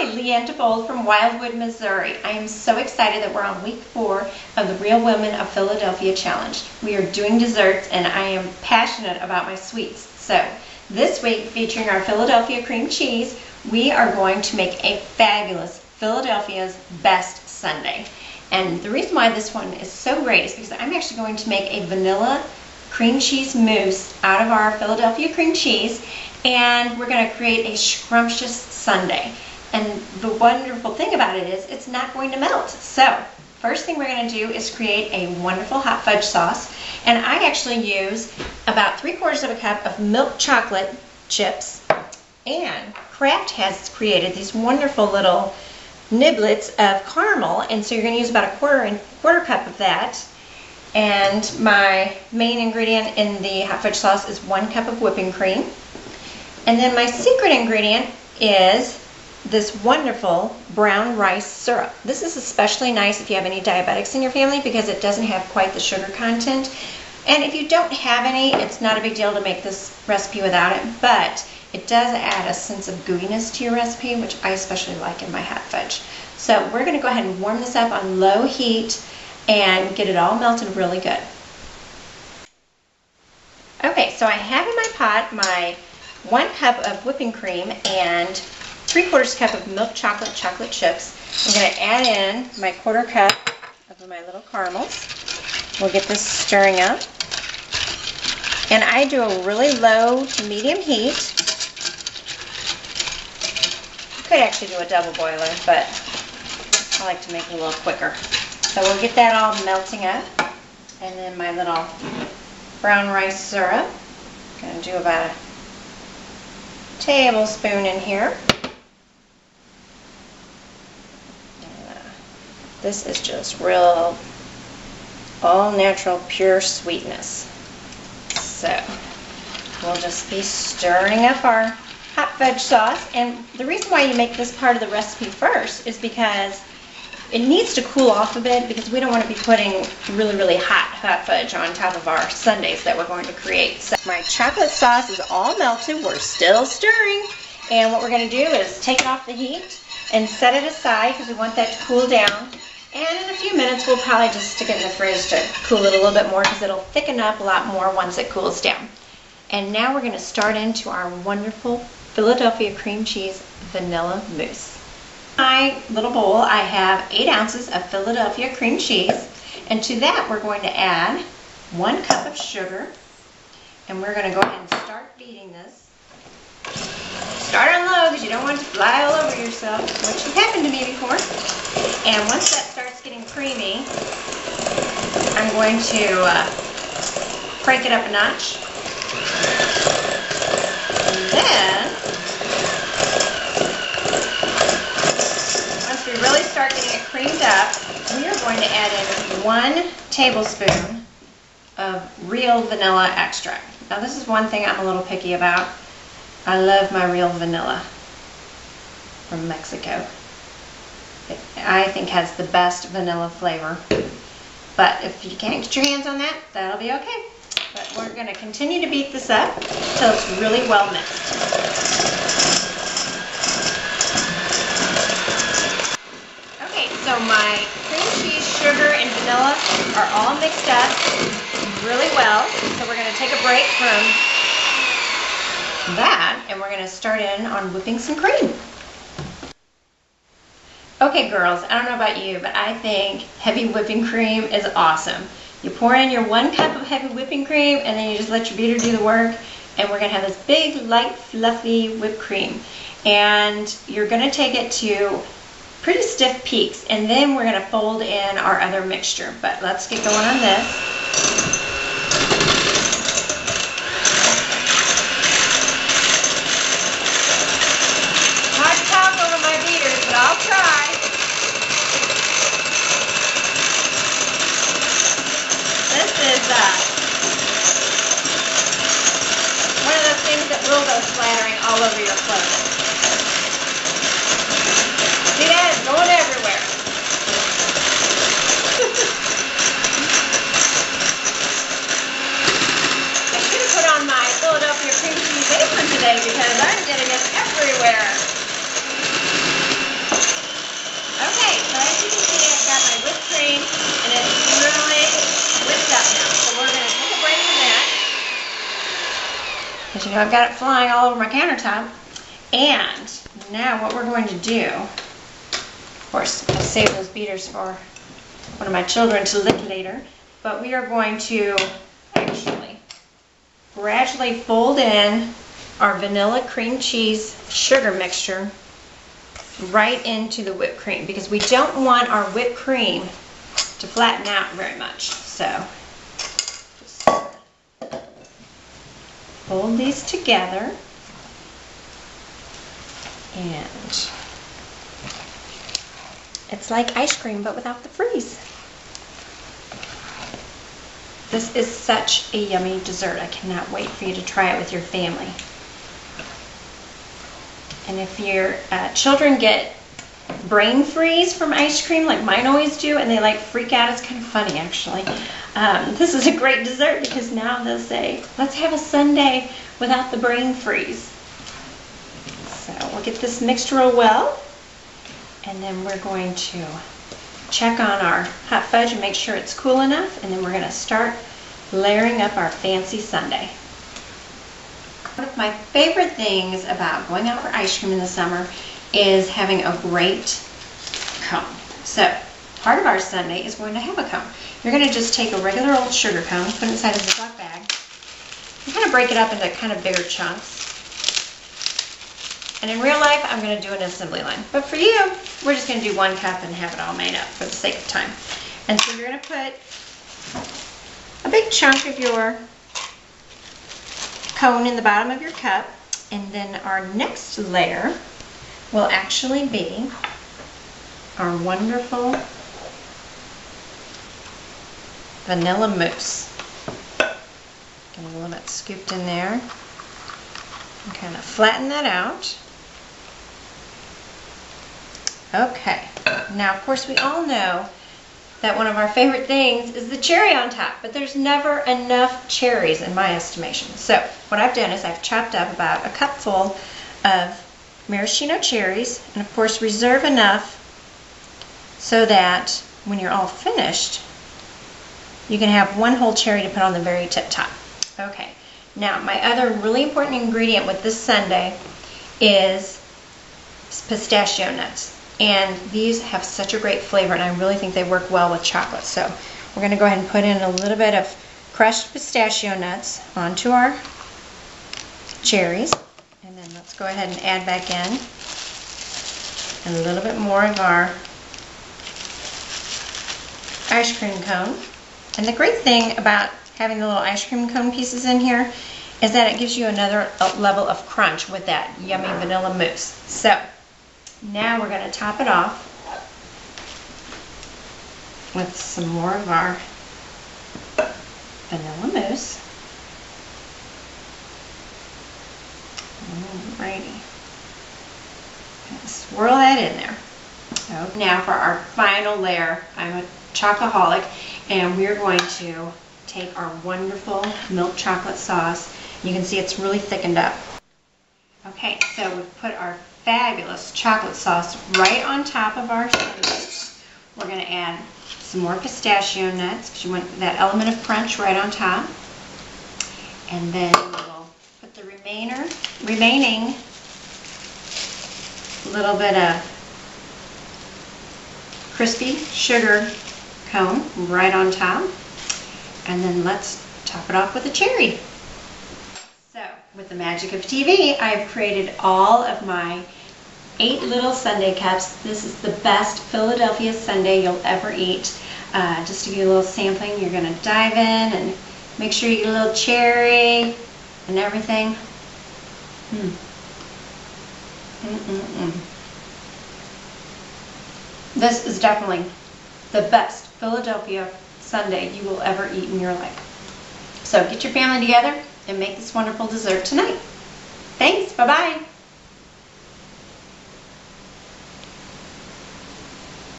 Hi, Leanne DeBold from Wildwood, Missouri. I am so excited that we're on week 4 of the Real Women of Philadelphia Challenge. We are doing desserts and I am passionate about my sweets. So this week, featuring our Philadelphia cream cheese, we are going to make a fabulous Philadelphia's best sundae. And the reason why this one is so great is because I'm actually going to make a vanilla cream cheese mousse out of our Philadelphia cream cheese, and we're going to create a scrumptious sundae. And the wonderful thing about it is it's not going to melt. So first thing we're going to do is create a wonderful hot fudge sauce, and I actually use about 3/4 of a cup of milk chocolate chips, and Kraft has created these wonderful little niblets of caramel, and so you're going to use about a quarter cup of that. And my main ingredient in the hot fudge sauce is 1 cup of whipping cream. And then my secret ingredient is this wonderful brown rice syrup. This is especially nice if you have any diabetics in your family because it doesn't have quite the sugar content. And if you don't have any, it's not a big deal to make this recipe without it, but it does add a sense of gooiness to your recipe, which I especially like in my hot fudge. So we're going to go ahead and warm this up on low heat and get it all melted really good. Okay, so I have in my pot my 1 cup of whipping cream and 3/4 cup of milk chocolate chips. I'm going to add in my 1/4 cup of my little caramels. We'll get this stirring up. And I do a really low to medium heat. You could actually do a double boiler, but I like to make it a little quicker. So we'll get that all melting up. And then my little brown rice syrup. I'm going to do about a tablespoon in here. And, this is just real, all natural, pure sweetness. So we'll just be stirring up our hot fudge sauce. And the reason why you make this part of the recipe first is because it needs to cool off a bit, because we don't want to be putting really hot fudge on top of our sundaes that we're going to create. So my chocolate sauce is all melted. We're still stirring. And what we're going to do is take it off the heat and set it aside because we want that to cool down. And in a few minutes, we'll probably just stick it in the fridge to cool it a little bit more because it'll thicken up a lot more once it cools down. And now we're going to start into our wonderful Philadelphia cream cheese vanilla mousse. In my little bowl, I have 8 ounces of Philadelphia cream cheese, and to that we're going to add 1 cup of sugar, and we're going to go ahead and start beating this. Start on low because you don't want it to fly all over yourself, which has happened to me before. And once that starts getting creamy, I'm going to crank it up a notch. And then once we really start getting it creamed up, we are going to add in 1 tablespoon of real vanilla extract. Now this is one thing I'm a little picky about. I love my real vanilla from Mexico. It, I think, has the best vanilla flavor. But if you can't get your hands on that, that'll be okay. But we're going to continue to beat this up until it's really well mixed. Okay, so my cream cheese, sugar, and vanilla are all mixed up really well. So we're going to take a break from that, and we're going to start in on whipping some cream. Okay girls, I don't know about you, but I think heavy whipping cream is awesome. You pour in your 1 cup of heavy whipping cream, and then you just let your beater do the work, and we're going to have this big, light, fluffy whipped cream. And you're going to take it to pretty stiff peaks, and then we're going to fold in our other mixture. But let's get going on this. I'll try. This is one of those things that will go splattering all over your clothes. See that? It's going everywhere. I should have put on my Philadelphia cream cheese apron today because I'm getting it everywhere. know I've got it flying all over my countertop. And now what we're going to do, of course, I saved those beaters for one of my children to lick later, but we are going to actually gradually fold in our vanilla cream cheese sugar mixture right into the whipped cream, because we don't want our whipped cream to flatten out very much. So just fold these together, and it's like ice cream but without the freeze. This is such a yummy dessert. I cannot wait for you to try it with your family. And if your children get brain freeze from ice cream like mine always do, and they like freak out, it's kind of funny actually. This is a great dessert because now they'll say, let's have a sundae without the brain freeze. So we'll get this mixed real well, and then we're going to check on our hot fudge and make sure it's cool enough, and then we're going to start layering up our fancy sundae. One of my favorite things about going out for ice cream in the summer is having a great cone. So part of our sundae is going to have a cone. You're going to just take a regular old sugar cone, put it inside a Ziploc bag, and kind of break it up into kind of bigger chunks. And in real life, I'm going to do an assembly line. But for you, we're just going to do 1 cup and have it all made up for the sake of time. And so you're going to put a big chunk of your cone in the bottom of your cup, and then our next layer will actually be our wonderful vanilla mousse. Get a little bit scooped in there and kind of flatten that out. Okay, now of course we all know that one of our favorite things is the cherry on top, but there's never enough cherries in my estimation. So what I've done is I've chopped up about a cupful of maraschino cherries, and of course reserve enough so that when you're all finished, you can have 1 whole cherry to put on the very tip top. Okay, now my other really important ingredient with this sundae is pistachio nuts. And these have such a great flavor, and I really think they work well with chocolate. So we're going to go ahead and put in a little bit of crushed pistachio nuts onto our cherries. And then let's go ahead and add back in a little bit more of our ice cream cone. And the great thing about having the little ice cream cone pieces in here is that it gives you another level of crunch with that yummy vanilla mousse. So now we're going to top it off with some more of our vanilla mousse. Alrighty. Swirl that in there. Okay. Now for our final layer, I'm a chocoholic, and we're going to take our wonderful milk chocolate sauce. You can see it's really thickened up. Okay, so we've put our fabulous chocolate sauce right on top of our sundae. We're going to add some more pistachio nuts because you want that element of crunch right on top. And then we'll put the remaining little bit of crispy sugar cone right on top. And then let's top it off with a cherry. So, with the magic of TV, I've created all of my 8 little sundae cups. This is the best Philadelphia sundae you'll ever eat. Just to give you a little sampling, you're going to dive in and make sure you get a little cherry and everything. This is definitely the best Philadelphia sundae you will ever eat in your life. So get your family together and make this wonderful dessert tonight. Thanks. Bye-bye.